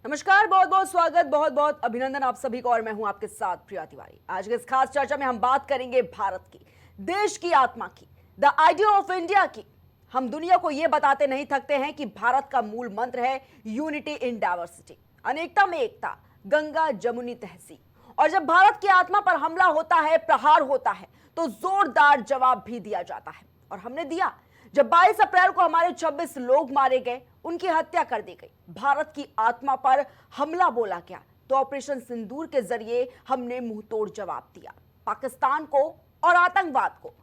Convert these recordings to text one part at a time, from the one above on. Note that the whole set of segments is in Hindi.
नमस्कार, बहुत बहुत स्वागत, बहुत बहुत अभिनंदन आप सभी को। और मैं हूं आपके साथ प्रिया तिवारी। आज के इस खास चर्चा में हम बात करेंगे भारत की, देश की आत्मा की, द आइडिया ऑफ इंडिया की। हम दुनिया को यह बताते नहीं थकते हैं कि भारत का मूल मंत्र है यूनिटी इन डाइवर्सिटी, अनेकता में एकता, गंगा जमुनी तहसीब। और जब भारत की आत्मा पर हमला होता है, प्रहार होता है, तो जोरदार जवाब भी दिया जाता है। और हमने दिया। जब 22 अप्रैल को हमारे 26 लोग मारे गए, उनकी हत्या कर दी गई, भारत की आत्मा पर हमला बोला गया, तो ऑपरेशन सिंदूर के जरिए हमने मुंहतोड़ जवाब दिया पाकिस्तान को और आतंकवाद को।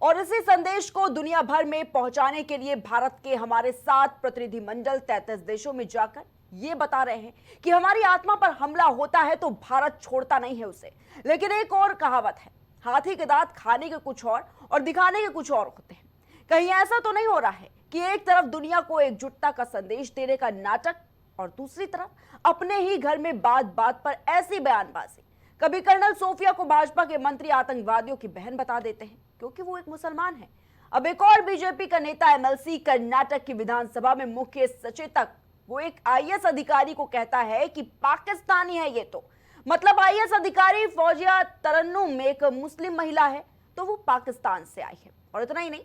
और इसी संदेश को दुनिया भर में पहुंचाने के लिए भारत के हमारे 7 प्रतिनिधिमंडल 33 देशों में जाकर ये बता रहे हैं कि हमारी आत्मा पर हमला होता है तो भारत छोड़ता नहीं है उसे। लेकिन एक और कहावत है, हाथी के दांत खाने के कुछ और दिखाने के कुछ और होते हैं। कहीं ऐसा तो नहीं हो रहा है कि एक तरफ दुनिया को एकजुटता का संदेश देने का नाटक और दूसरी तरफ अपने ही घर में बात बात पर ऐसी बयानबाजी। कभी कर्नल सोफिया को भाजपा के मंत्री आतंकवादियों की बहन बता देते हैं क्योंकि वो एक मुसलमान है। अब एक और बीजेपी का नेता एमएलसी कर्नाटक की विधानसभा में मुख्य सचेतक, वो एक आईएएस अधिकारी को कहता है कि पाकिस्तानी है ये तो। मतलब आईएएस अधिकारी फौजिया तरन्नुम एक मुस्लिम महिला है तो वो पाकिस्तान से आई है। और इतना ही नहीं,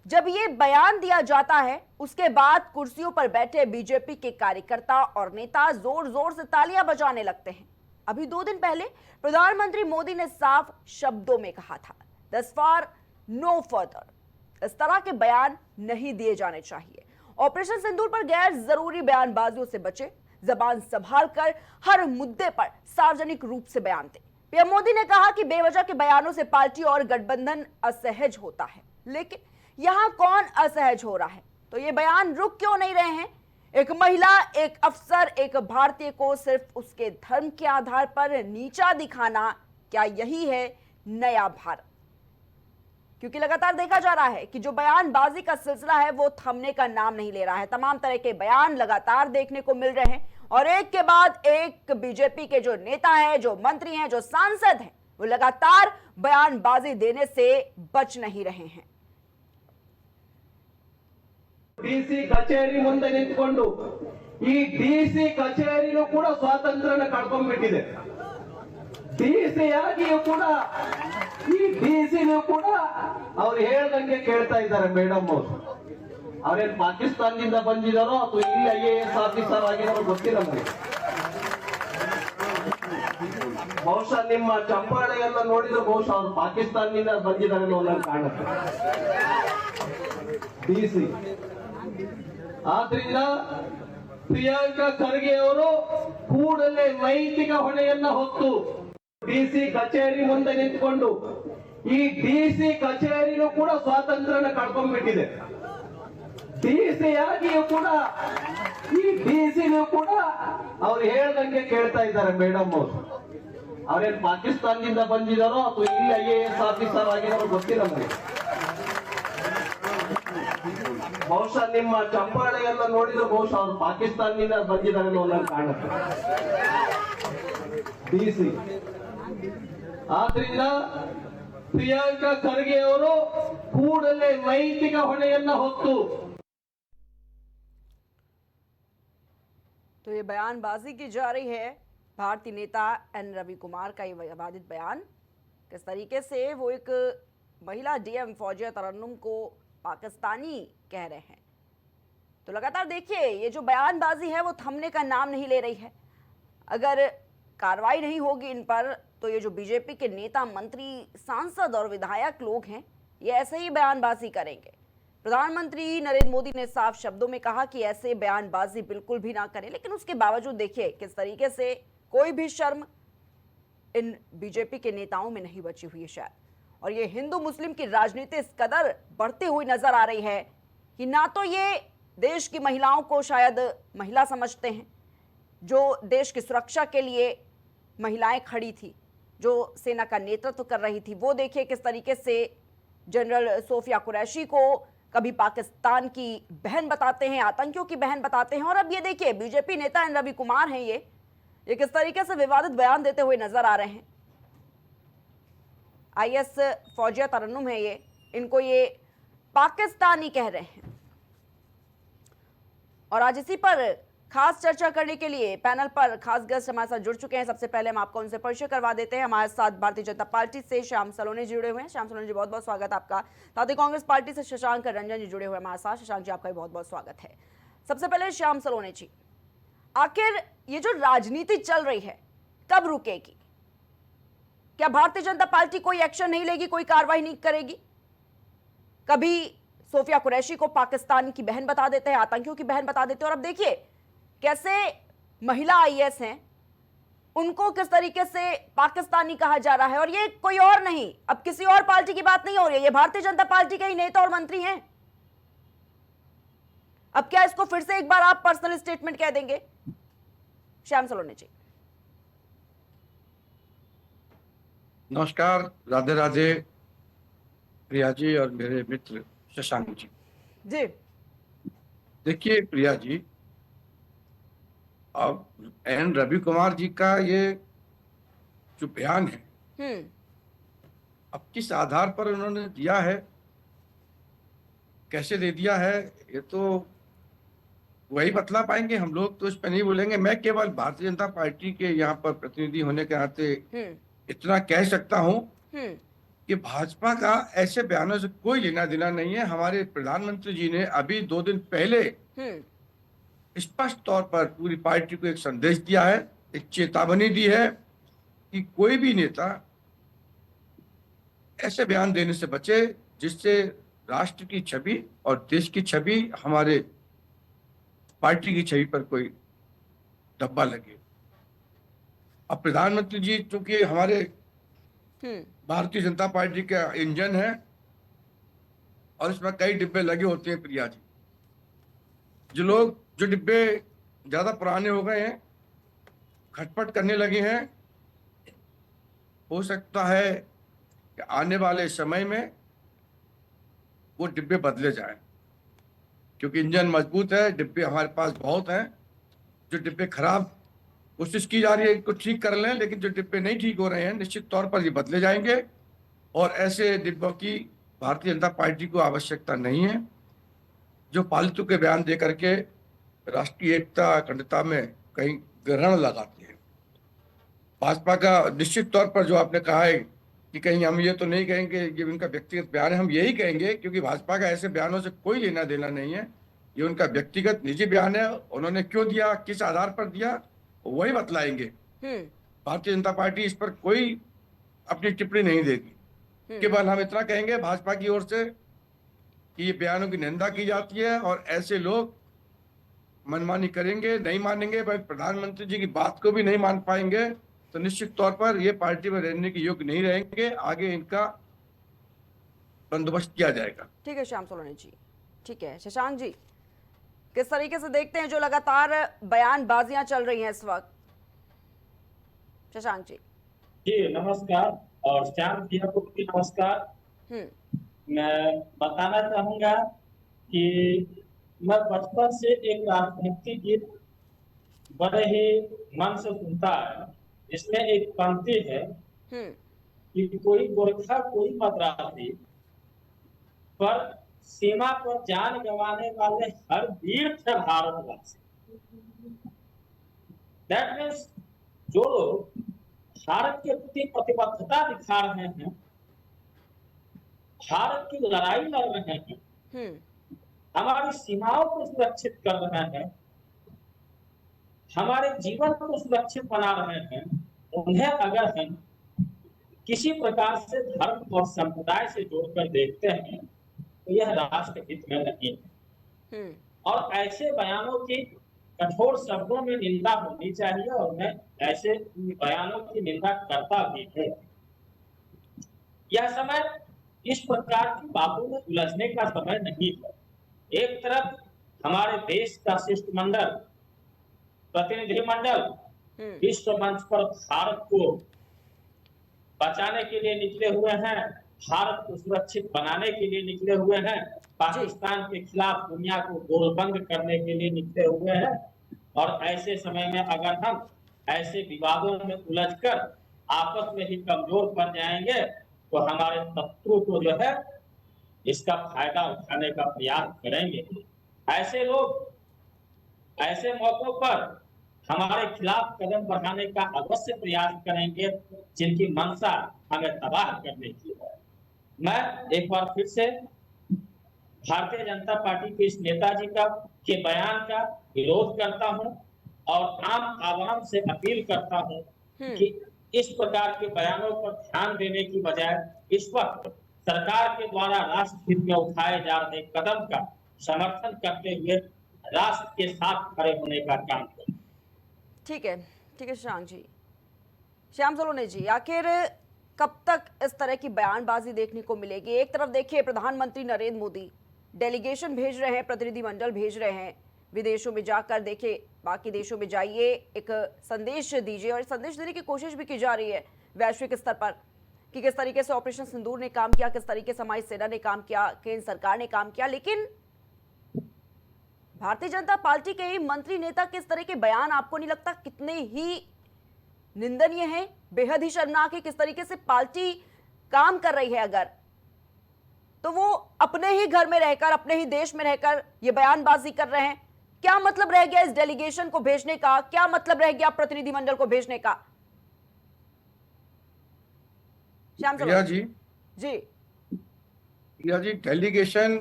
जब ये बयान दिया जाता है उसके बाद कुर्सियों पर बैठे बीजेपी के कार्यकर्ता और नेता जोर जोर से तालियां बजाने लगते हैं। अभी 2 दिन पहले प्रधानमंत्री मोदी ने साफ शब्दों में कहा था, दस फार नो फर्दर। इस तरह के बयान नहीं दिए जाने चाहिए। ऑपरेशन सिंदूर पर गैर जरूरी बयानबाजियों से बचे, जबान संभाल कर हर मुद्दे पर सार्वजनिक रूप से बयान दें। पीएम मोदी ने कहा कि बेवजह के बयानों से पार्टी और गठबंधन असहज होता है। लेकिन यहां कौन असहज हो रहा है? तो ये बयान रुक क्यों नहीं रहे हैं? एक महिला, एक अफसर, एक भारतीय को सिर्फ उसके धर्म के आधार पर नीचा दिखाना, क्या यही है नया भारत? क्योंकि लगातार देखा जा रहा है कि जो बयानबाजी का सिलसिला है वो थमने का नाम नहीं ले रहा है। तमाम तरह के बयान लगातार देखने को मिल रहे हैं और एक के बाद एक बीजेपी के जो नेता हैं, जो मंत्री हैं, जो सांसद हैं, वो लगातार बयानबाजी देने से बच नहीं रहे हैं। ಡಿಸಿ ಕಚೇರಿ ಮುಂದೆ ನಿಂತ್ಕೊಂಡು ಈ ಡಿಸಿ ಕಚೇರಿನೂ ಕೂಡ ಸ್ವಾತಂತ್ರ್ಯನ ಕಳ್ಕೊಂಡ್ಬಿಟ್ಟಿದೆ. ಡಿಸಿ ಆಗಿಯೂ ಕೂಡ ಈ ಡಿಸಿನೂ ಕೂಡ ಅವ್ರು ಹೇಳ್ದಂಗೆ ಕೇಳ್ತಾ ಇದ್ದಾರೆ ಮೇಡಮ್ ಅವರು. ಅವ್ರೇನ್ ಪಾಕಿಸ್ತಾನದಿಂದ ಬಂದಿದಾರೋ ಅಥವಾ ಇಲ್ಲಿ ಐಎಎಸ್ ಆಫೀಸರ್ ಆಗಿದಾರೋ ಗೊತ್ತಿಲ್ಲ ನಮಗೆ. ಬಹುಶಃ ನಿಮ್ಮ ಚಂಪಾಳೆಯನ್ನ ನೋಡಿದ್ರೆ ಬಹುಶಃ ಅವ್ರು ಪಾಕಿಸ್ತಾನದಿಂದ ಬಂದಿದ್ದಾರೆ ಅನ್ನೋ ಕಾಣುತ್ತೆ. ಡಿಸಿ ಆದ್ರಿಂದ ಪ್ರಿಯಾಂಕಾ ಖರ್ಗೆ ಅವರು ಕೂಡಲೇ ನೈತಿಕ ಹೊಣೆಯನ್ನ ಹೊತ್ತು ಡಿಸಿ ಕಚೇರಿ ಮುಂದೆ ನಿಂತ್ಕೊಂಡು ಈ ಡಿಸಿ ಕಚೇರಿನೂ ಕೂಡ ಸ್ವಾತಂತ್ರ್ಯನ ಕಳ್ಕೊಂಡ್ಬಿಟ್ಟಿದೆ. ಡಿಸಿ ಆಗಿಯೂ ಕೂಡ ಈ ಡಿಸಿನೂ ಕೂಡ ಅವ್ರು ಹೇಳ್ದಂಗೆ ಕೇಳ್ತಾ ಇದ್ದಾರೆ ಮೇಡಮ್ ಅವರು. ಅವ್ರೇನ್ ಪಾಕಿಸ್ತಾನದಿಂದ ಬಂದಿದಾರೋ ಅಥವಾ ಇಲ್ಲಿ ಐಎಎಸ್ ಆಫೀಸರ್ ಆಗಿದಾರೋ ಗೊತ್ತಿಲ್ಲ ನಮಗೆ. ಬಹುಶಃ ನಿಮ್ಮ ಚಂಪಾಳೆಯನ್ನ ನೋಡಿದ್ರೆ ಬಹುಶಃ ಅವ್ರು ಪಾಕಿಸ್ತಾನದಿಂದ ಬಂದಿದ್ದಾರೆ ಅನ್ನೋ ಕಾಣುತ್ತೆ. ಡಿಸಿ ಆದ್ರಿಂದ ಪ್ರಿಯಾಂಕಾ ಖರ್ಗೆ ಅವರು ಕೂಡಲೇ ನೈತಿಕ ಹೊಣೆಯನ್ನ ಹೊತ್ತು। तो ये बयानबाजी की जा रही है भारतीय नेता एन रवि कुमार का ये विवादित बयान। किस तरीके से वो एक महिला डीएम फौजिया तरन्नुम को पाकिस्तानी कह रहे हैं। तो लगातार देखिए, ये जो बयानबाजी है वो थमने का नाम नहीं ले रही है। अगर कार्रवाई नहीं होगी इन पर तो ये जो बीजेपी के नेता, मंत्री, सांसद और विधायक लोग हैं, ये ऐसे ही बयानबाजी करेंगे। प्रधानमंत्री नरेंद्र मोदी ने साफ शब्दों में कहा कि ऐसे बयानबाजी बिल्कुल भी ना करें। लेकिन उसके बावजूद देखिए किस तरीके से कोई भी शर्म इन बीजेपी के नेताओं में नहीं बची हुई है शायद। और ये हिंदू मुस्लिम की राजनीति इस कदर बढ़ती हुई नजर आ रही है कि ना तो ये देश की महिलाओं को शायद महिला समझते हैं, जो देश की सुरक्षा के लिए महिलाएं खड़ी थी, जो सेना का नेतृत्व कर रही थी। वो देखिए किस तरीके से जनरल सोफिया कुरैशी को कभी पाकिस्तान की बहन बताते हैं, आतंकियों की बहन बताते हैं। और अब ये देखिए बीजेपी नेता एन रवि कुमार हैं, ये किस तरीके से विवादित बयान देते हुए नजर आ रहे हैं। आईएएस फौजिया तरन्नुम है ये, इनको ये पाकिस्तानी कह रहे हैं। और आज इसी पर खास चर्चा करने के लिए पैनल पर खास गेस्ट हमारे साथ जुड़ चुके हैं। सबसे पहले हम आपको उनसे परिचय करवा देते हैं। हमारे साथ भारतीय जनता पार्टी से श्याम सलोने जुड़े हुए हैं। श्याम सलोने जी, बहुत बहुत स्वागत आपका। साथ ही कांग्रेस पार्टी से शशांक रंजन जी जुड़े हुए हमारे साथ। शशांक जी, आपका भी बहुत बहुत स्वागत है। सबसे पहले श्याम सलोने जी, आखिर ये जो राजनीति चल रही है कब रुकेगी? क्या भारतीय जनता पार्टी कोई एक्शन नहीं लेगी, कोई कार्रवाई नहीं करेगी? कभी सोफिया कुरैशी को पाकिस्तान की बहन बता देते हैं, आतंकियों की बहन बता देते हैं, और अब देखिए कैसे महिला आईएएस हैं, उनको किस तरीके से पाकिस्तानी कहा जा रहा है। और ये कोई और नहीं, अब किसी और पार्टी की बात नहीं हो रही है, ये भारतीय जनता पार्टी के ही नेता और मंत्री हैं। अब क्या इसको फिर से एक बार आप पर्सनल स्टेटमेंट कह देंगे? श्याम सलोने जी। नमस्कार, राधे राधे प्रिया जी और मेरे मित्र शशांक जी। जी देखिए प्रिया जी, अब एन रवि कुमार जी का ये जो बयान है, अब किस आधार पर उन्होंने दिया है, कैसे दे दिया है, ये तो वही बतला पाएंगे। हम लोग तो इस पर नहीं बोलेंगे। मैं केवल भारतीय जनता पार्टी के यहाँ पर प्रतिनिधि होने के नाते इतना कह सकता हूँ कि भाजपा का ऐसे बयानों से कोई लेना देना नहीं है। हमारे प्रधानमंत्री जी ने अभी 2 दिन पहले स्पष्ट तौर पर पूरी पार्टी को एक संदेश दिया है, एक चेतावनी दी है कि कोई भी नेता ऐसे बयान देने से बचे जिससे राष्ट्र की छवि और देश की छवि, हमारे पार्टी की छवि पर कोई धब्बा लगे। अब प्रधानमंत्री जी चूंकि हमारे भारतीय जनता पार्टी का इंजन है और इसमें कई डिब्बे लगे होते हैं प्रिया जी। जो डिब्बे ज्यादा पुराने हो गए हैं, खटपट करने लगे हैं, हो सकता है कि आने वाले समय में वो डिब्बे बदले जाएं, क्योंकि इंजन मजबूत है, डिब्बे हमारे पास बहुत हैं। जो डिब्बे खराब, कोशिश की जा रही है इनको ठीक कर लें, लेकिन जो डिब्बे नहीं ठीक हो रहे हैं निश्चित तौर पर ये बदले जाएंगे। और ऐसे डिब्बों की भारतीय जनता पार्टी को आवश्यकता नहीं है, जो फालतू के बयान दे करके राष्ट्रीय एकता अखंडता में कहीं ग्रहण लगाते हैं। भाजपा का निश्चित तौर पर जो आपने कहा है कि कहीं हम ये तो नहीं कहेंगे ये उनका व्यक्तिगत बयान है, हम यही कहेंगे क्योंकि भाजपा का ऐसे बयानों से कोई लेना देना नहीं है। ये उनका व्यक्तिगत निजी बयान है, उन्होंने क्यों दिया, किस आधार पर दिया, वही बतलाएंगे। भारतीय जनता पार्टी इस पर कोई अपनी टिप्पणी नहीं देगी। केवल हम इतना कहेंगे भाजपा की ओर से कि ये बयानों की निंदा की जाती है और ऐसे लोग मनमानी करेंगे, नहीं मानेंगे, भाई प्रधानमंत्री जी की बात को भी नहीं मान पाएंगे, तो निश्चित तौर पर ये पार्टी में रहने के योग्य नहीं रहेंगे। आगे इनका बंदोबस्त किया जाएगा। ठीक है श्याम सलोने जी, ठीक है। शशांक जी, किस तरीके से देखते हैं जो लगातार बयानबाजियां चल रही हैं इस वक्त? शशांक जी। जी नमस्कार, और श्याम जी को भी नमस्कार। मैं बताना चाहूंगा कि मैं बचपन से एक राजनीति गीत बड़े ही मन से सुनता है। इसमें एक पंक्ति है कि कोई गोरखा कोई मद्रासी, पर सीमा पर जान गंवाने वाले हर वीर थे भारतवासी। दैट मीन्स जो लोग भारत के प्रति प्रतिबद्धता दिखा रहे हैं, भारत की लड़ाई लड़ रहे हैं, हमारी सीमाओं को सुरक्षित कर रहे हैं, हमारे जीवन को सुरक्षित बना रहे हैं, उन्हें अगर हम किसी प्रकार से धर्म और संप्रदाय से जोड़कर देखते हैं तो यह राष्ट्र हित में नहीं है। और ऐसे बयानों की कठोर शब्दों में निंदा होनी चाहिए और मैं ऐसे बयानों की निंदा करता भी है। यह समय इस प्रकार की बातों में उलझने का समय नहीं है। एक तरफ हमारे देश का शिष्टमंडल, प्रतिनिधिमंडल विश्व मंच पर भारत को बचाने के लिए निकले हुए हैं, भारत को सुरक्षित बनाने के लिए निकले हुए हैं, पाकिस्तान के खिलाफ दुनिया को गोलबंद करने के लिए निकले हुए हैं। और ऐसे समय में अगर हम ऐसे विवादों में उलझकर आपस में ही कमजोर पड़ जाएंगे तो हमारे शत्रु को जो है इसका फायदा उठाने का प्रयास करेंगे। ऐसे लोग ऐसे मौकों पर हमारे खिलाफ कदम बढ़ाने का अवश्य प्रयास करेंगे, जिनकी मंशा हमें तबाह करने की है। मैं एक बार फिर से भारतीय जनता पार्टी के इस नेताजी के बयान का विरोध करता हूं और आम आवाम से अपील करता हूं कि इस प्रकार के बयानों पर ध्यान देने की बजाय इस वक्त सरकार के द्वारा राष्ट्र हित में उठाए जा रहे कदम का समर्थन करते हुए राष्ट्र के साथ खड़े होने का काम करें। ठीक है, ठीक है शशांक जी। श्याम सलोनी जी, आखिर कब तक इस तरह की बयानबाजी देखने को मिलेगी? एक तरफ देखिए प्रधानमंत्री नरेंद्र मोदी डेलीगेशन भेज रहे हैं, प्रतिनिधिमंडल भेज रहे हैं विदेशों में जाकर, देखिए बाकी देशों में जाइए, एक संदेश दीजिए, और संदेश देने की कोशिश भी की जा रही है वैश्विक स्तर पर कि किस तरीके से ऑपरेशन सिंदूर ने काम किया, किस तरीके से हमारी सेना ने काम किया, केंद्र सरकार ने काम किया। लेकिन भारतीय जनता पार्टी के ही मंत्री नेता के इस तरह के बयान आपको नहीं लगता कितने ही निंदनीय है, बेहद ही शर्मनाक है? किस तरीके से पार्टी काम कर रही है अगर, तो वो अपने ही घर में रहकर, अपने ही देश में रहकर ये बयानबाजी कर रहे हैं। क्या मतलब रह गया इस डेलीगेशन को भेजने का? क्या मतलब रह गया प्रतिनिधिमंडल को भेजने का? श्याम प्रिया सलोनी जी, जी। डेलीगेशन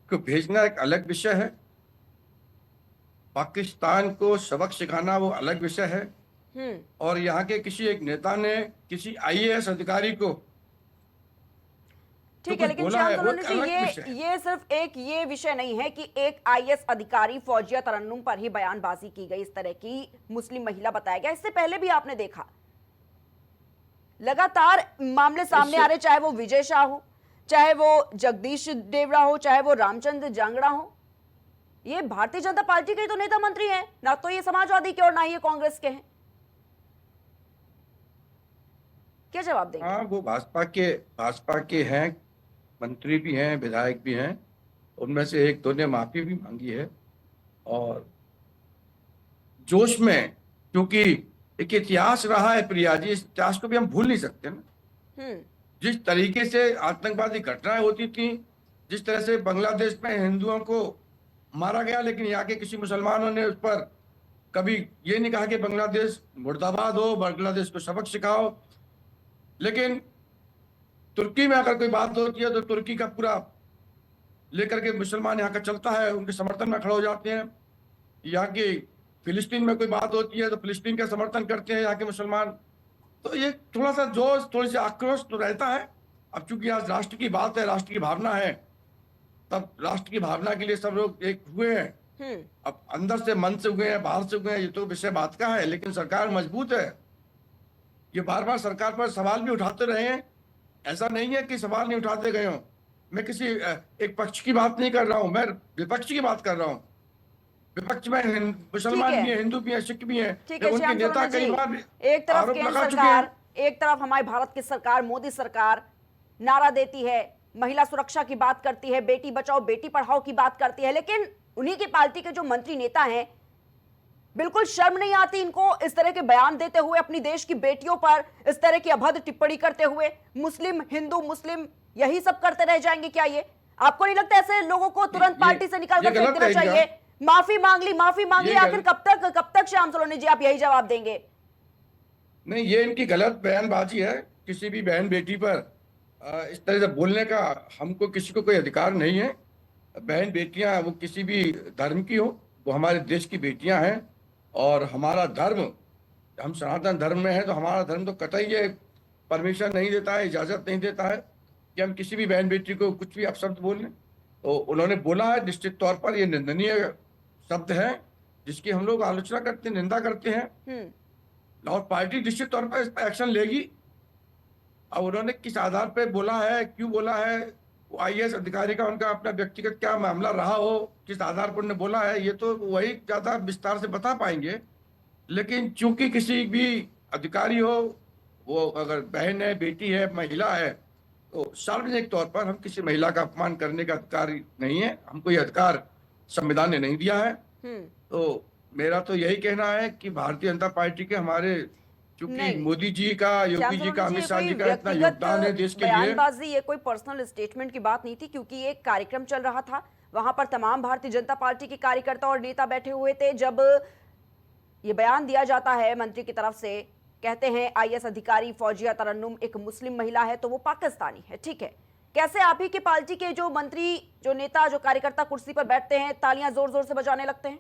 को भेजना एक अलग विषय है, पाकिस्तान को सबक सिखाना वो अलग विषय है, और यहाँ के किसी एक नेता ने किसी आईएएस अधिकारी को ठीक तो है, कुछ लेकिन बोला श्याम है, वो सलोनी एक जी, अलग विषय है। ये सिर्फ एक ये विषय नहीं है कि एक आईएएस अधिकारी फौजिया तरन्नुम पर ही बयानबाजी की गई, इस तरह की मुस्लिम महिला बताया गया। इससे पहले भी आपने देखा लगातार मामले सामने आ रहे, चाहे वो विजय शाह हो, चाहे वो जगदीश देवड़ा हो, चाहे वो रामचंद्र जांगड़ा हो। ये भारतीय जनता पार्टी के तो नेता मंत्री हैं, ना तो ये समाजवादी के और ना ही ये कांग्रेस के हैं। क्या जवाब देंगे? हाँ, वो भाजपा के हैं, मंत्री भी हैं, विधायक भी हैं, उनमें से एक दो ने माफी भी मांगी है, और जोश में, क्योंकि एक इतिहास रहा है प्रिया जी, इस इतिहास को भी हम भूल नहीं सकते ना। जिस तरीके से आतंकवादी घटनाएं होती थी, जिस तरह से बांग्लादेश में हिंदुओं को मारा गया, लेकिन यहाँ के किसी मुसलमानों ने उस पर कभी ये नहीं कहा कि बांग्लादेश मुर्दाबाद हो, बांग्लादेश को सबक सिखाओ। लेकिन तुर्की में अगर कोई बात होती है तो तुर्की का पूरा लेकर के मुसलमान यहाँ का चलता है, उनके समर्थन में खड़े हो जाते हैं। यहाँ की फिलिस्तीन में कोई बात होती है तो फिलिस्तीन का समर्थन करते हैं यहाँ के मुसलमान। तो ये थोड़ा सा जोश, थोड़ी सी आक्रोश तो रहता है। अब चूंकि आज राष्ट्र की बात है, राष्ट्र की भावना है, तब राष्ट्र की भावना के लिए सब लोग एक हुए हैं। अब अंदर से, मन से हुए हैं, बाहर से हुए हैं, ये तो विषय बात का है। लेकिन सरकार मजबूत है, ये बार बार सरकार पर सवाल भी उठाते रहे हैं, ऐसा नहीं है कि सवाल नहीं उठाते गए हों। मैं किसी एक पक्ष की बात नहीं कर रहा हूं, मैं विपक्ष की बात कर रहा हूं। विपक्ष में मुसलमान भी हैं, हिंदू भी हैं, सिख भी हैं। ठीक है उनके श्याम नेता सलोनी कई जी, बार एक तरफ आरोप केंद्र लगा चुके सरकार, हैं। एक तरफ हमारी भारत की सरकार, मोदी सरकार नारा देती है, महिला सुरक्षा की बात करती है, बेटी बचाओ बेटी पढ़ाओ की बात करती है, लेकिन उन्हीं की पार्टी के जो मंत्री नेता हैं, बिल्कुल शर्म नहीं आती इनको इस तरह के बयान देते हुए, अपनी देश की बेटियों पर इस तरह की अभद्र टिप्पणी करते हुए? मुस्लिम हिंदू मुस्लिम यही सब करते रह जाएंगे क्या? ये आपको नहीं लगता ऐसे लोगों को तुरंत पार्टी से निकाल कर फेंक देना चाहिए? माफी मांग ली, माफी मांग ली, आखिर कब तक श्याम सलोनी जी आप यही जवाब देंगे? नहीं, ये इनकी गलत बयानबाजी है। किसी भी बहन बेटी पर इस तरह से बोलने का हमको किसी को कोई अधिकार नहीं है। बहन बेटियां वो किसी भी धर्म की हो, वो हमारे देश की बेटियां हैं, और हमारा धर्म, हम सनातन धर्म में हैं, तो हमारा धर्म तो कतई ये परमिशन नहीं देता है, इजाजत नहीं देता है कि हम किसी भी बहन बेटी को कुछ भी अपशब्द बोल लें। तो उन्होंने बोला है, निश्चित तौर पर ये निंदनीय शब्द है, जिसकी हम लोग आलोचना करते हैं, निंदा करते हैं, और पार्टी निश्चित तौर पर इस पर एक्शन लेगी। अब उन्होंने किस आधार पर बोला है, क्यों बोला है, वो आईएएस अधिकारी का उनका अपना व्यक्तिगत क्या मामला रहा हो, किस आधार पर उन्होंने बोला है, ये तो वही ज्यादा विस्तार से बता पाएंगे। लेकिन चूंकि किसी भी अधिकारी हो, वो अगर बहन है, बेटी है, महिला है, तो सार्वजनिक तौर पर हम किसी महिला का अपमान करने का अधिकार नहीं है, हमको ये अधिकार संविधान ने नहीं दिया है। तो मेरा तो यही कहना है कि भारतीय जनता पार्टी के हमारे, क्योंकि मोदी जी का, योगी जी का, अमित शाह जी का इतना योगदान है देश के लिए। बयानबाजी, ये कोई पर्सनल स्टेटमेंट की बात नहीं थी, क्योंकि एक कार्यक्रम चल रहा था, वहां पर तमाम भारतीय जनता पार्टी के कार्यकर्ता और नेता बैठे हुए थे। जब ये बयान दिया जाता है मंत्री की तरफ से, कहते हैं आईएएस अधिकारी फौजिया तरन्नुम एक मुस्लिम महिला है तो वो पाकिस्तानी है, ठीक है। कैसे आप ही की पार्टी के जो मंत्री, जो नेता, जो कार्यकर्ता कुर्सी पर बैठते हैं, तालियां जोर जोर से बजाने लगते हैं?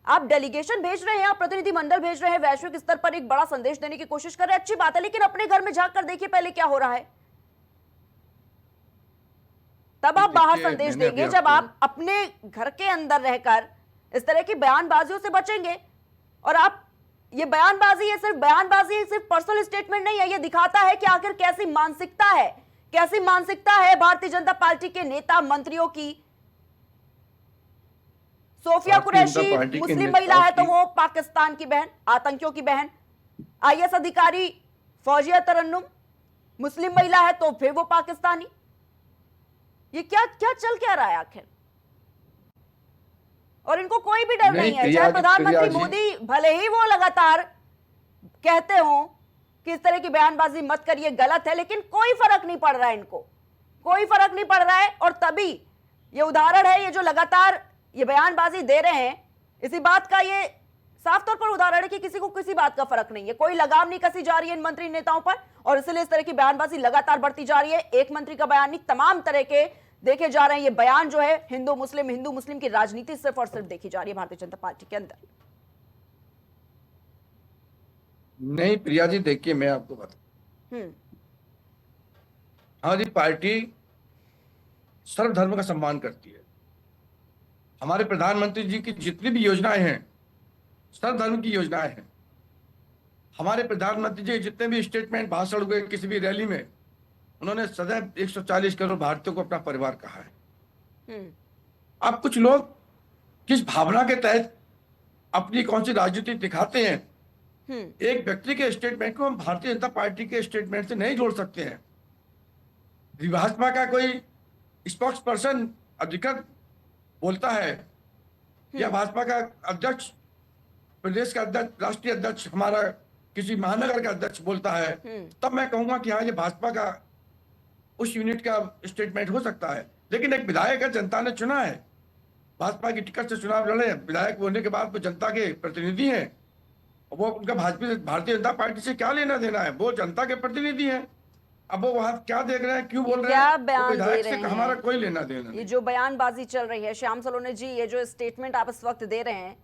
आप डेलीगेशन भेज रहे हैं, आप प्रतिनिधि मंडल भेज रहे हैं, वैश्विक स्तर पर एक बड़ा संदेश देने की कोशिश कर रहे हैं, अच्छी बात है, लेकिन अपने घर में झांक कर देखिए पहले क्या हो रहा है, तब आप बाहर संदेश देंगे। जब आप अपने घर के अंदर रहकर इस तरह की बयानबाजियों से बचेंगे, और आप ये बयानबाजी है, सिर्फ बयानबाजी है, सिर्फ पर्सनल स्टेटमेंट नहीं है, ये दिखाता है कि आखिर कैसी मानसिकता है भारतीय जनता पार्टी के नेता मंत्रियों की। सोफिया कुरैशी मुस्लिम महिला है तो वो पाकिस्तान की बहन, आतंकियों की बहन। आईएएस अधिकारी फौजिया तरन्नुम मुस्लिम महिला है तो फिर वो पाकिस्तानी। ये क्या क्या चल क्या रहा है आखिर? और इनको कोई भी डर नहीं है, चाहे प्रधानमंत्री मोदी भले ही वो लगातार कहते हो कि इस तरह की बयानबाजी मत करिए, गलत है, लेकिन कोई फर्क नहीं पड़ रहा है, इनको कोई फर्क नहीं पड़ रहा है। और तभी ये उदाहरण है, ये जो लगातार ये बयानबाजी दे रहे हैं, इसी बात का ये साफ तौर पर उदाहरण है कि किसी को किसी बात का फर्क नहीं है, कोई लगाम नहीं कसी जा रही है इन मंत्री नेताओं पर, और इसलिए इस तरह की बयानबाजी लगातार बढ़ती जा रही है। एक मंत्री का बयान नहीं, तमाम तरह के देखे जा रहे हैं। ये बयान जो है हिंदू मुस्लिम की राजनीति सिर्फ और सिर्फ देखी जा रही है भारतीय जनता पार्टी के अंदर। नहीं प्रिया जी, देखिए मैं आपको बताऊं, हमारी पार्टी सर्वधर्म का सम्मान करती है। हमारे प्रधानमंत्री जी की जितनी भी योजनाएं हैं सर्वधर्म की योजनाएं हैं। हमारे प्रधानमंत्री जी जितने भी स्टेटमेंट, भाषण हुए किसी भी रैली में, उन्होंने सदैव 140 करोड़ भारतीयों को अपना परिवार कहा है। अब कुछ लोग किस भावना के तहत अपनी कौन सी राजनीति दिखाते हैं, एक व्यक्ति के स्टेटमेंट को हम भारतीय जनता पार्टी के स्टेटमेंट से नहीं जोड़ सकते हैं। भाजपा का कोई स्पोक्स पर्सन अधिकृत बोलता है या भाजपा का अध्यक्ष, प्रदेश का अध्यक्ष, राष्ट्रीय अध्यक्ष, हमारा किसी महानगर का अध्यक्ष बोलता है, तब मैं कहूंगा कि हाँ ये भाजपा का उस यूनिट का स्टेटमेंट हो सकता है। लेकिन एक विधायक है, जनता ने चुना है, भाजपा की टिकट से चुनाव लड़े, विधायक होने के बाद वो जनता के प्रतिनिधि हैं, वो उनका भारतीय जनता पार्टी से क्या लेना देना है, वो जनता के प्रतिनिधि हैं। अब वो वहां क्या देख रहे हैं, क्यों बोल रहे हैं, बयान दे रहे हैं, हमारा कोई लेना देना। ये जो बयानबाजी चल रही है, श्याम सलोने जी, ये जो स्टेटमेंट आप इस वक्त दे रहे हैं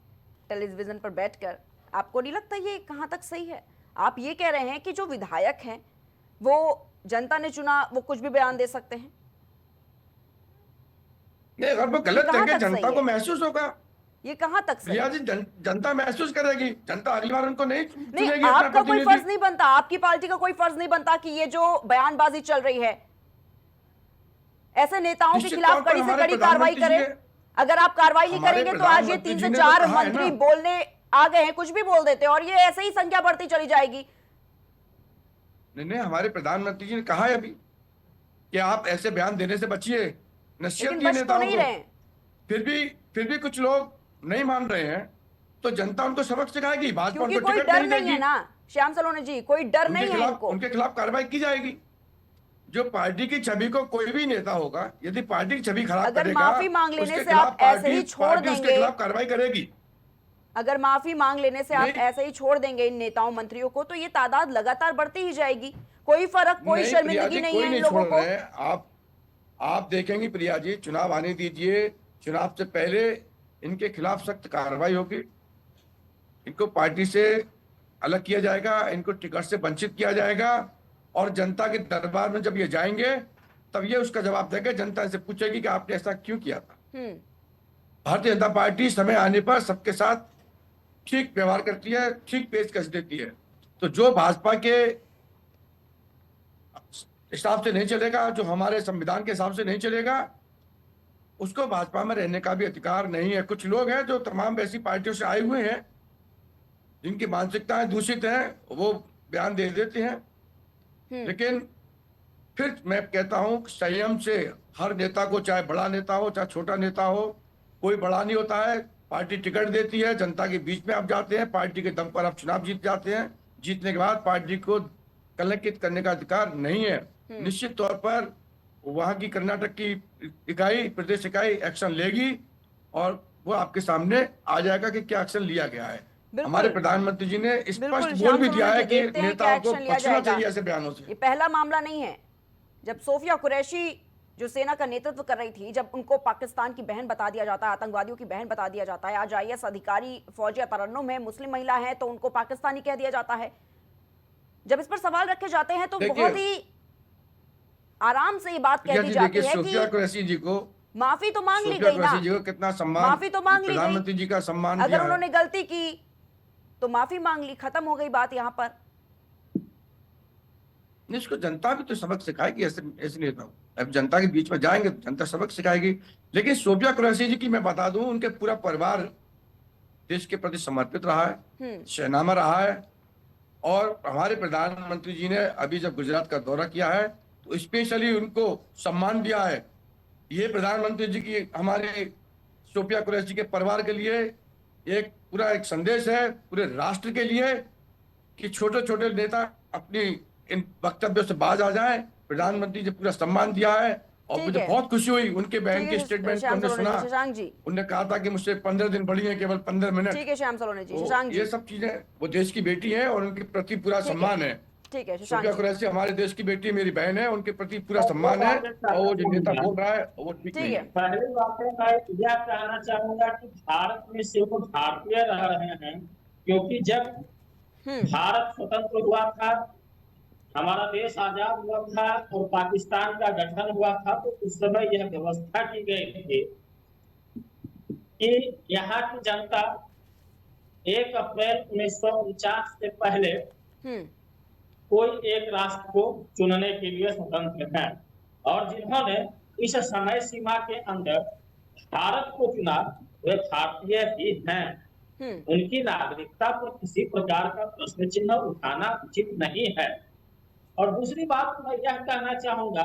टेलीविजन पर बैठकर, आपको नहीं लगता ये कहां तक सही है? आप ये कह रहे हैं कि जो विधायक हैं वो जनता ने चुना, वो कुछ भी बयान दे सकते हैं? नहीं, अगर वो गलत करेंगे जनता को महसूस होगा। ये कहां तक सही है? जनता महसूस करेगी, जनता अगली बार उनको नहीं चुनेगी। आपका कोई फर्ज नहीं बनता, आपकी पार्टी का कोई फर्ज नहीं बनता कि ये जो बयानबाजी चल रही है, ऐसे नेताओं के खिलाफ कड़ी से कड़ी कार्रवाई करें। अगर आप कार्रवाई नहीं करेंगे तो आज ये 3 से 4 मंत्री बोलने आ गए हैं, कुछ भी बोल देते हैं, और ये ऐसे ही संख्या बढ़ती चली जाएगी। नहीं, हमारे प्रधानमंत्री जी ने कहा है अभी कि आप ऐसे बयान देने से बचिए, नसीहत दिए नेताओं को। फिर भी कुछ लोग नहीं मान रहे हैं, तो जनता उनको सबक सिखाएगी। भाजपा उनको कोई डर नहीं है ना श्याम सलोने जी, कोई डर नहीं है इनको। उनके खिलाफ कार्रवाई की जाएगी। जो पार्टी की छवि को कोई भी नेता होगा, यदि पार्टी की छवि खराब करेगा, अगर माफी मांग लेने से आप ऐसे ही छोड़ देंगे, उसके खिलाफ कार्रवाई करेगी। अगर माफी मांग लेने से आप ऐसे ही छोड़ देंगे इन नेताओं मंत्रियों को, तो ये तादाद लगातार बढ़ती ही जाएगी। कोई फर्क, कोई शर्मिंदगी नहीं है इन लोगों को। आप देखेंगे प्रिया जी, चुनाव आने दीजिए, चुनाव से पहले इनके खिलाफ सख्त कार्रवाई होगी, इनको पार्टी से अलग किया जाएगा, इनको टिकट से वंचित किया जाएगा, और जनता के दरबार में जब ये जाएंगे तब ये उसका जवाब देंगे। जनता से पूछेगी कि आपने ऐसा क्यों किया था। भारतीय जनता पार्टी समय आने पर सबके साथ ठीक व्यवहार करती है, ठीक पेशकश देती है। तो जो भाजपा के हिसाब से नहीं चलेगा, जो हमारे संविधान के हिसाब से नहीं चलेगा, उसको भाजपा में रहने का भी अधिकार नहीं है। कुछ लोग हैं जो तमाम वैसी पार्टियों से आए हुए हैं, जिनकी मानसिकताएं दूषित हैं, वो बयान दे देते हैं। लेकिन फिर मैं कहता हूं कि संयम से हर नेता को, चाहे बड़ा नेता हो चाहे छोटा नेता हो, कोई बड़ा नहीं होता है। पार्टी टिकट देती है, जनता के बीच में आप जाते हैं, पार्टी के दम पर आप चुनाव जीत जाते हैं। जीतने के बाद पार्टी को कलंकित करने का अधिकार नहीं है। निश्चित तौर पर वहां की कर्नाटक की इकाई, प्रदेश इकाई एक्शन लेगी और वो आपके सामने आ जाएगा कि क्या एक्शन लिया गया है। बिल्कुल। हमारे प्रधानमंत्री जी ने बिल्कुल स्पष्ट बोल श्याम भी दिया सोलोने है जी, कि देखते हैं क्या नेताओं को एक्शन लिया बचना जाएगा। चाहिए ऐसे बयानों से। ये पहला मामला नहीं है। जब सोफिया कुरैशी जो सेना का नेतृत्व कर रही थी, जब उनको पाकिस्तान की बहन बता दिया जाता है, आतंकवादियों की बहन बता दिया जाता है, आज आईएएस अधिकारी फौजिया तरन्नुम है, मुस्लिम महिला है, तो उनको पाकिस्तानी कह दिया जाता है। जब इस पर सवाल रखे जाते हैं तो देखिए, बहुत ही आराम से ये बात कह प्रिया दी जी जाती देखिए, है सोफिया कि कुरैशी जी को, माफी तो मांग ली सोफिया गई ना, कुरैशी जी को कितना सम्मान, माफी तो मांग ली प्रधानमंत्री जी गई। का सम्मान अगर दिया है। उन्होंने गलती की तो माफी मांग ली, खत्म हो गई बात यहां पर। नहीं, इसको जनता भी तो सबक सिखाएगी, ऐसे ऐसे नहीं होता। अब जनता के बीच में जाएंगे तो जनता सबक सिखाएगी। लेकिन सोफिया कुरैशी जी की मैं बता दूं, उनके पूरा परिवार देश के प्रति समर्पित रहा है, शहनामा रहा है। और हमारे प्रधानमंत्री जी ने अभी जब गुजरात का दौरा किया है तो स्पेशली उनको सम्मान दिया है। ये प्रधानमंत्री जी की हमारे सोफिया कुरैशी के परिवार के लिए एक पूरा एक संदेश है, पूरे राष्ट्र के लिए, कि छोटे छोटे नेता अपनी इन वक्तव्यों से बाज आ जाएं। प्रधानमंत्री जी पूरा सम्मान दिया है और ठीक मुझे है। बहुत खुशी हुई उनके बहन ठीक के है स्टेटमेंट को श्याम हमने सोलोने सुना। जी, शशांक जी। उन्होंने कहा था कि मुझसे 15 दिन बढ़ी है, केवल 15 मिनट। ठीक है श्याम सोलोने जी, तो शशांक जी। ये सब चीजें, वो देश की बेटी है और उनके प्रति पूरा सम्मान है। ठीक है शशांक सोफिया जी। कुरैशी हमारे देश की बेटी, मेरी बहन है, उनके प्रति पूरा और सम्मान है। और वो जो नेता बात बोल रहा है वो ठीक ठीक नहीं है। है। पहली बात है, मैं यह कहना चाहूंगा कि भारत में सिर्फ भारतीय रह रहे हैं, क्योंकि जब भारत स्वतंत्र हुआ था, हमारा देश आजाद हुआ था और पाकिस्तान का गठन हुआ था, तो उस समय यह व्यवस्था की गई थी कि यहाँ की जनता 1 अप्रैल 1949 से पहले कोई एक राष्ट्र को चुनने के लिए स्वतंत्र है, और जिन्होंने इस समय सीमा के अंदर भारत को चुना वे भारतीय ही हैं। उनकी नागरिकता पर किसी प्रकार का प्रश्न चिन्ह उठाना उचित नहीं है। और दूसरी बात मैं यह कहना चाहूंगा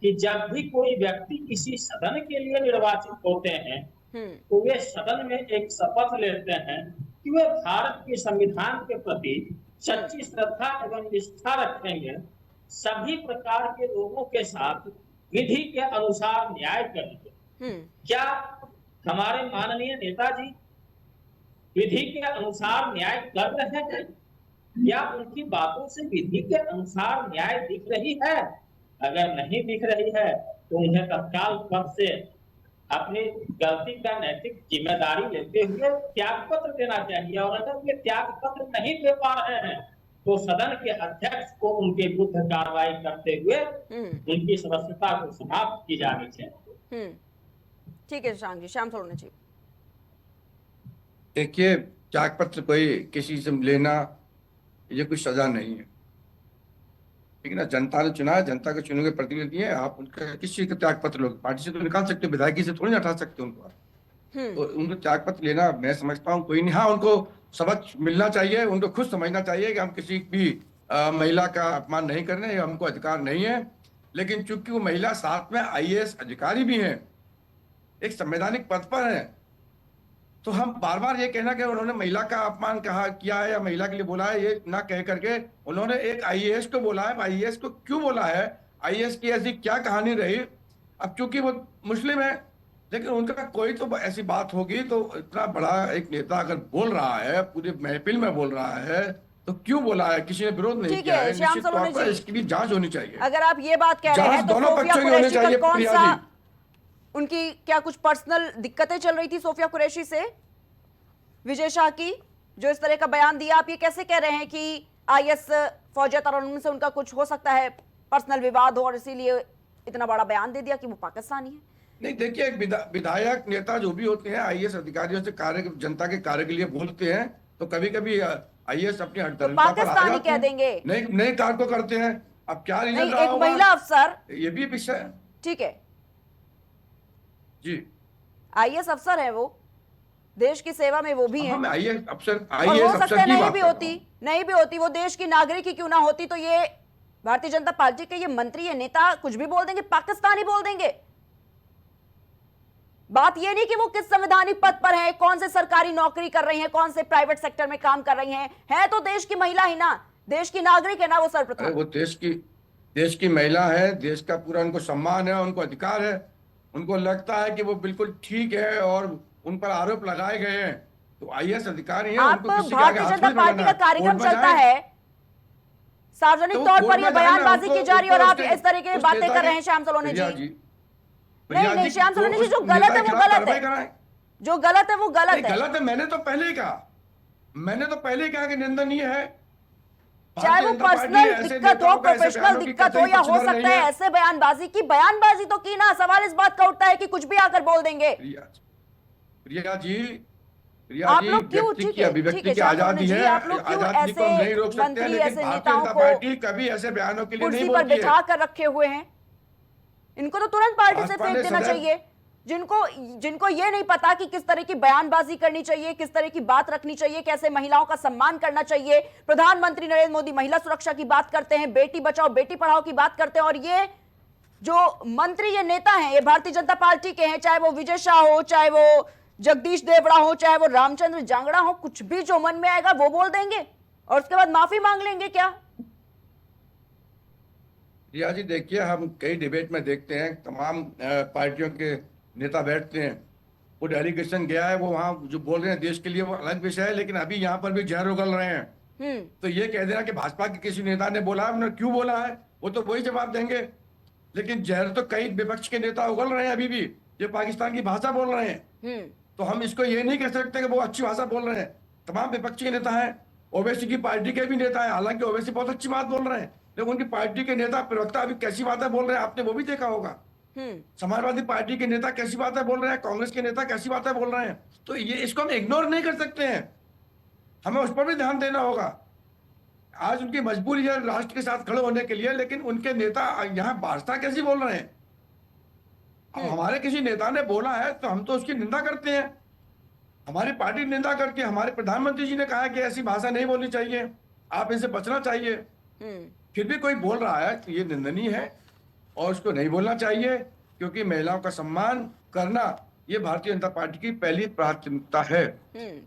कि जब भी कोई व्यक्ति किसी सदन के लिए निर्वाचित होते हैं तो वे सदन में एक शपथ लेते हैं कि वे भारत के संविधान के प्रति सच्ची श्रद्धा एवं निष्ठा रखेंगे, सभी प्रकार के लोगों के साथ विधि के अनुसार न्याय करेंगे। क्या हमारे माननीय नेताजी विधि के अनुसार न्याय कर रहे हैं? क्या उनकी बातों से विधि के अनुसार न्याय दिख रही है? अगर नहीं दिख रही है तो उन्हें तत्काल पद से अपनी गलती का नैतिक जिम्मेदारी लेते हुए त्याग पत्र देना चाहिए। और अगर वे त्याग पत्र नहीं दे पा रहे हैं तो सदन के अध्यक्ष को उनके विरुद्ध कार्रवाई करते हुए उनकी सदस्यता को समाप्त की जानी चाहिए। ठीक है शशांक जी। श्याम सोलोने जी। देखिए, त्याग पत्र कोई किसी से लेना ये कोई सजा नहीं है, ठीक है ना। जनता ने चुना है, जनता के चुने हुए प्रतिनिधि है। आप उनका किस चीज का त्याग पत्र लोग पार्टी से तो निकाल सकते, विधायकी से थोड़ी ना हटा सकते उनको। तो उनको त्याग पत्र लेना मैं समझता हूँ कोई नहीं। हाँ, उनको सबक मिलना चाहिए, उनको खुद समझना चाहिए कि हम किसी भी महिला का अपमान नहीं कर रहे हैं, हमको अधिकार नहीं है। लेकिन चूंकि वो महिला साथ में आईएएस अधिकारी भी हैं, एक संवैधानिक पद पर है, तो हम बार बार ये कहना कि उन्होंने महिला का अपमान कहा किया है या महिला के लिए बोला है, ये ना कह करके उन्होंने एक आईएएस को बोला है। आईएएस को क्यों बोला है, आईएएस की ऐसी क्या कहानी रही? अब चूंकि वो मुस्लिम है, लेकिन उनका कोई तो ऐसी बात होगी, तो इतना बड़ा एक नेता अगर बोल रहा है, पूरे महफिल में बोल रहा है, तो क्यों बोला है? किसी ने विरोध नहीं किया है। निश्चित तौर पर इसकी भी जांच होनी चाहिए। अगर आप ये बात कह रहे हैं तो दोनों सोफिया पक्षों की होनी कुरैशी का चाहिए। कौन प्रिया सा, जी, उनकी क्या कुछ पर्सनल दिक्कतें चल रही थी सोफिया कुरैशी से, विजय शाह की, जो इस तरह का बयान दिया? आप ये कैसे कह रहे हैं कि आईएएस फौजिया तरन्नुम से उनका कुछ हो सकता है पर्सनल विवाद हो और इसीलिए इतना बड़ा बयान दे दिया कि वो पाकिस्तानी है? नहीं, देखिए, एक विधायक नेता जो भी होते हैं आईएएस अधिकारियों से जनता के कार्य के लिए बोलते हैं, तो कभी कभी आईएएस अपनी हठधर्मिता पर आ पाकिस्तानी जाते कह हैं, देंगे, नए कार्य को करते हैं। अब क्या रीजन नहीं, रहा एक होगा, महिला अफसर, ये भी विषय। ठीक है जी, आईएएस अफसर है, वो देश की सेवा में वो भी हैं। हम आईएएस अफसर, और हो आईएएस सकता अफसर है की नहीं बात भी कर रहा होती, हूं। नहीं भी होती, वो देश की नागरिक ही क्यों ना होती, तो ये भारतीय जनता पार्टी के ये मंत्री, ये नेता कुछ भी बोल देंगे, पाकिस्तानी बोल देंगे। बात ये नहीं कि वो किस संवैधानिक पद पर है, कौन से सरकारी नौकरी कर रही हैं, कौन से प्राइवेट सेक्टर में काम कर रही हैं, है तो देश की महिला ही ना, देश की नागरिक है ना वो सर्वप्रथम। वो देश की महिला है, देश का पूरा उनको सम्मान है, उनको अधिकार है। उनको लगता है कि वो बिल्कुल ठीक है और उन पर आरोप लगाए गए हैं, तो आईएएस अधिकारी हैं, आप उनको किसी के आगे भारतीय हाथ जनता थोड़ी पार्टी बढ़ाना का है। कार्यक्रम कोर्ट में चलता जाएं। है, सार्वजनिक तो तौर कोर्ट पर ये में जाएं ना, बयानबाजी की जा रही है और आप उसके- इस तरह की उस बातें नेता कर के- रहे हैं श्याम सलोनी प्रिया जी। प्रिया नहीं, श्याम सलोनी जी, उस जो नेता गलत के है वो खिलाफ गलत कार्रवाई है, कराएं। जो गलत है वो नहीं, गलत है। गलत है, मैंने तो पहले ही कहा, मैंने तो पहले ही कहा कि निंदनीय है। चाहे भारतीय वो जनता पार्टी पर्सनल ऐसे दिक्कत हो, नेताओं का, ऐसे प्रोफेशनल बयानों की दिक्कत हो, कतई या हो पक्षधर सकता नहीं है ऐसे बयानबाजी तो की ना, सवाल इस बात का उठता है कि कुछ भी आकर बोल देंगे। प्रिया जी, प्रिया आप जी, लोग क्यों, व्यक्ति ठीक की है, अभिव्यक्ति ठीक है, की श्याम आजादी सलोनी जी, है, आप लोग क्यों आजादी को हम नहीं ऐसे रोक सकते हैं, मंत्री, लेकिन ऐसे भारतीय नेताओं जनता को पार्टी कभी ऐसे बयानों के लिए नहीं कुर्सी पर बोलती है। बिठा कर रखे हुए हैं? इनको तो तुरंत पार्टी से भाजपा फेंक ने देना सदैव- चाहिए। जिनको ये नहीं पता कि किस तरह की बयानबाजी करनी चाहिए, किस तरह की बात रखनी चाहिए, कैसे महिलाओं का सम्मान करना चाहिए। प्रधानमंत्री नरेंद्र मोदी महिला सुरक्षा की बात करते हैं, बेटी बचाओ बेटी पढ़ाओ की बात करते हैं, और ये जो मंत्री, ये नेता हैं, ये भारतीय जनता पार्टी के हैं, चाहे वो विजय शाह हो, चाहे वो जगदीश देवड़ा हो, चाहे वो रामचंद्र जांगड़ा हो, कुछ भी जो मन में आएगा वो बोल देंगे और उसके बाद माफी मांग लेंगे क्या? रिया जी, देखिए, हम कई डिबेट में देखते हैं, तमाम पार्टियों के नेता बैठते हैं, वो डेलीगेशन गया है, वो वहाँ जो बोल रहे हैं देश के लिए वो अलग विषय है, लेकिन अभी यहाँ पर भी जहर उगल रहे हैं। तो ये कह देना कि भाजपा के किसी नेता ने बोला है, उन्होंने क्यों बोला है, वो तो वही जवाब देंगे। लेकिन जहर तो कई विपक्ष के नेता उगल रहे हैं अभी भी, ये पाकिस्तान की भाषा बोल रहे हैं। तो हम इसको ये नहीं कह सकते कि वो अच्छी भाषा बोल रहे हैं। तमाम विपक्ष के नेता हैं, ओवैसी की पार्टी के भी नेता हैं, हालांकि ओवैसी बहुत अच्छी बात बोल रहे हैं, लेकिन उनकी पार्टी के नेता प्रवक्ता अभी कैसी बातें बोल रहे हैं, आपने वो भी देखा होगा। समाजवादी पार्टी के नेता कैसी बातें बोल रहे हैं, कांग्रेस के नेता कैसी बातें बोल रहे हैं। तो ये इसको हम इग्नोर नहीं कर सकते हैं, हमें उस पर भी ध्यान देना होगा। आज उनकी मजबूरी है राष्ट्र के साथ खड़े होने के लिए, लेकिन उनके नेता यहाँ भाषा कैसी बोल रहे हैं। अब हमारे किसी नेता ने बोला है तो हम तो उसकी निंदा करते हैं, हमारी पार्टी निंदा करती है। हमारे प्रधानमंत्री जी ने कहा है कि ऐसी भाषा नहीं बोलनी चाहिए, आप इनसे बचना चाहिए। फिर भी कोई बोल रहा है तो ये निंदनीय है और उसको नहीं बोलना चाहिए, क्योंकि महिलाओं का सम्मान करना ये भारतीय जनता पार्टी की पहली प्राथमिकता है।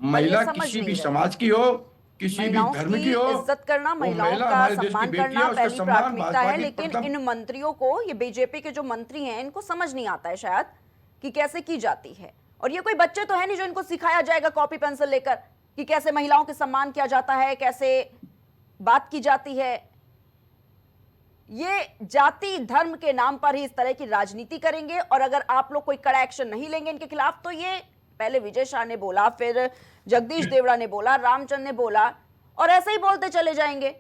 महिला किसी भी समाज की हो, किसी भी महिलाओं धर्म की की हो, इज्जत करना, वो महिलाओं महिला का हमारे देश की सम्मान बेटी है, करना उसका पहली सम्मान प्राथमिकता भाजपा है। की लेकिन प्रथम- इन मंत्रियों को, ये बीजेपी के जो मंत्री हैं, इनको समझ नहीं आता है शायद कि कैसे की जाती है। और ये कोई बच्चे तो है नहीं जो इनको सिखाया जाएगा कॉपी पेंसिल लेकर कि कैसे महिलाओं के सम्मान किया जाता है, कैसे बात की जाती है। ये जाति धर्म के नाम पर ही इस तरह की राजनीति करेंगे, और अगर आप लोग कोई कड़ा एक्शन नहीं लेंगे इनके खिलाफ, तो ये पहले विजय शाह ने बोला, फिर जगदीश देवड़ा ने बोला, रामचंद्र ने बोला, और ऐसे ही बोलते चले जाएंगे,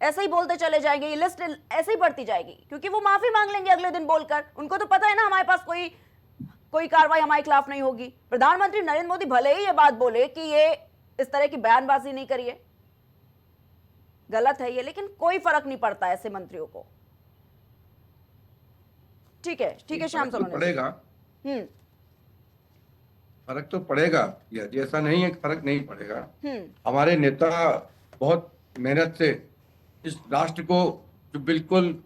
ऐसे ही बोलते चले जाएंगे। ये लिस्ट ऐसे ही बढ़ती जाएगी, क्योंकि वो माफी मांग लेंगे अगले दिन बोलकर। उनको तो पता है ना हमारे पास कोई कार्रवाई हमारे खिलाफ नहीं होगी। प्रधानमंत्री नरेंद्र मोदी भले ही ये बात बोले कि ये इस तरह की बयानबाजी नहीं करिए, गलत है ये, लेकिन कोई फर्क नहीं पड़ता ऐसे मंत्रियों को। ठीक है श्याम सलोनी, पड़ेगा, फर्क तो पड़ेगा, ये ऐसा नहीं है कि फर्क नहीं पड़ेगा। हमारे नेता बहुत मेहनत से इस राष्ट्र को जो बिल्कुल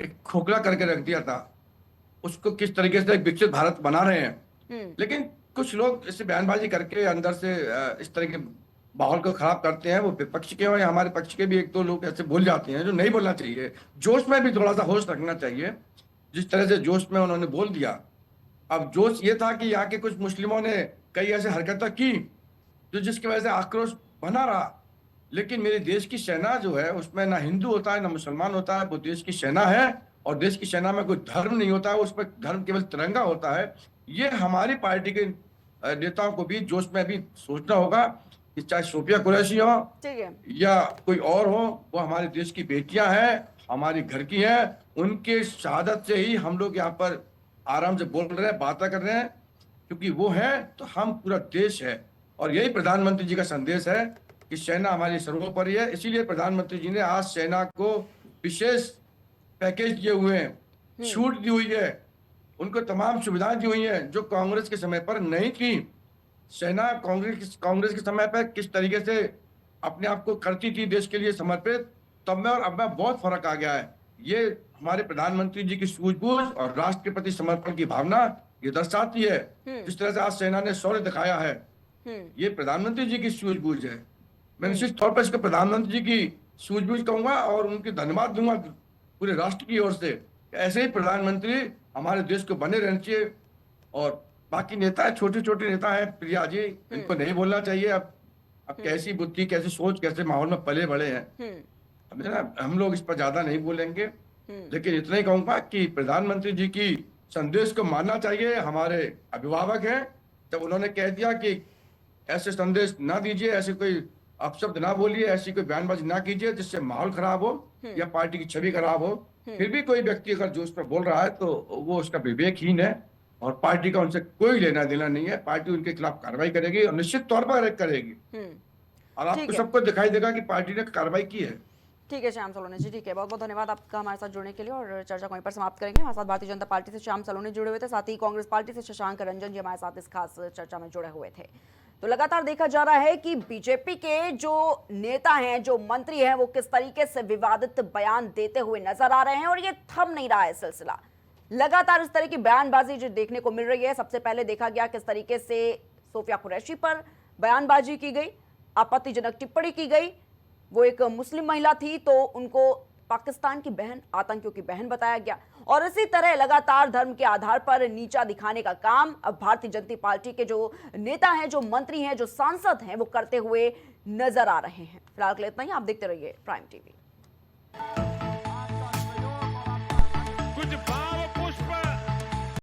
एक खोखला करके रख दिया था, उसको किस तरीके से एक विकसित भारत बना रहे हैं। लेकिन कुछ लोग इससे बयानबाजी करके अंदर से इस तरह के माहौल को खराब करते हैं। वो विपक्ष के और हमारे पक्ष के भी एक दो लोग ऐसे बोल जाते हैं जो नहीं बोलना चाहिए। जोश में भी थोड़ा सा होश रखना चाहिए। जिस तरह से जोश में उन्होंने बोल दिया, अब जोश ये था कि यहाँ के कुछ मुस्लिमों ने कई ऐसे हरकतें की जो जिसकी वजह से आक्रोश बना रहा। लेकिन मेरे देश की सेना जो है उसमें ना हिंदू होता है ना मुसलमान होता है, वो देश की सेना है, और देश की सेना में कोई धर्म नहीं होता है, उसमें धर्म केवल तिरंगा होता है। ये हमारी पार्टी के नेताओं को भी जोश में भी सोचना होगा कि चाहे सोफिया कुरैशी हो या कोई और हो, वो हमारे देश की बेटियां हैं, हमारी घर की हैं। उनके शहादत से ही हम लोग यहाँ पर आराम से बोल रहे हैं, बातें कर रहे हैं, क्योंकि वो है तो हम पूरा देश है। और यही प्रधानमंत्री जी का संदेश है कि सेना हमारी सर्वोपरि है। इसीलिए प्रधानमंत्री जी ने आज सेना को विशेष पैकेज दिए हुए हैं, छूट दी हुई है, उनको तमाम सुविधाएं दी हुई हैं जो कांग्रेस के समय पर नहीं थी। सेना कांग्रेस के समय पर किस तरीके से अपने आप को करती थी देश के लिए समर्पित, तब में और अब में बहुत फर्क आ गया है। ये हमारे प्रधानमंत्री जी की सूझबूझ और राष्ट्र के प्रति समर्पण की भावना ये दर्शाती है। जिस तरह से आज सेना ने शौर्य दिखाया है, ये प्रधानमंत्री जी की सूझबूझ है। मैं निश्चित तौर पर इसको प्रधानमंत्री जी की सूझबूझ कहूंगा और उनके धन्यवाद दूंगा पूरे राष्ट्र की ओर से। ऐसे ही प्रधानमंत्री हमारे देश को बने रहने चाहिए। और बाकी नेता छोटे छोटे नेता है प्रिया जी, इनको नहीं बोलना चाहिए। अब कैसी बुद्धि, कैसी सोच, कैसे माहौल में पले बड़े हैं, हम लोग इस पर ज्यादा नहीं बोलेंगे। लेकिन इतना ही कहूंगा कि प्रधानमंत्री जी की संदेश को मानना चाहिए। हमारे अभिभावक हैं, जब उन्होंने कह दिया कि ऐसे संदेश ना दीजिए, ऐसे कोई अपशब्द ना बोलिए, ऐसी कोई बयानबाजी ना कीजिए जिससे माहौल खराब हो या पार्टी की छवि खराब हो, फिर भी कोई व्यक्ति अगर जो उस पर बोल रहा है तो वो उसका विवेकहीन है और पार्टी का उनसे कोई लेना देना नहीं है। पार्टी उनके खिलाफ कार्रवाई करेगी और निश्चित तौर पर करेगी। और आपको सबको दिखाई देगा कि पार्टी ने कार्रवाई की है। ठीक है श्याम सलोनी जी, ठीक है, बहुत बहुत धन्यवाद आपका हमारे साथ जुड़ने के लिए। और चर्चा को वहीं पर समाप्त करेंगे। हमारे साथ भारतीय जनता पार्टी से श्याम सलोनी जुड़े हुए थे, साथ ही कांग्रेस पार्टी से शशांक रंजन जी हमारे साथ इस खास चर्चा में जुड़े हुए थे। तो लगातार देखा जा रहा है कि बीजेपी के जो नेता हैं, जो मंत्री हैं, वो किस तरीके से विवादित बयान देते हुए नजर आ रहे हैं और ये थम नहीं रहा है सिलसिला। लगातार इस तरह की बयानबाजी जो देखने को मिल रही है। सबसे पहले देखा गया किस तरीके से सोफिया कुरैशी पर बयानबाजी की गई, आपत्तिजनक टिप्पणी की गई। वो एक मुस्लिम महिला थी तो उनको पाकिस्तान की बहन, आतंकियों की बहन बताया गया। और इसी तरह लगातार धर्म के आधार पर नीचा दिखाने का काम अब भारतीय जनता पार्टी के जो नेता हैं, जो मंत्री हैं, जो सांसद हैं, वो करते हुए नजर आ रहे हैं। फिलहाल के लिए इतना ही। आप देखते रहिए प्राइम टीवी।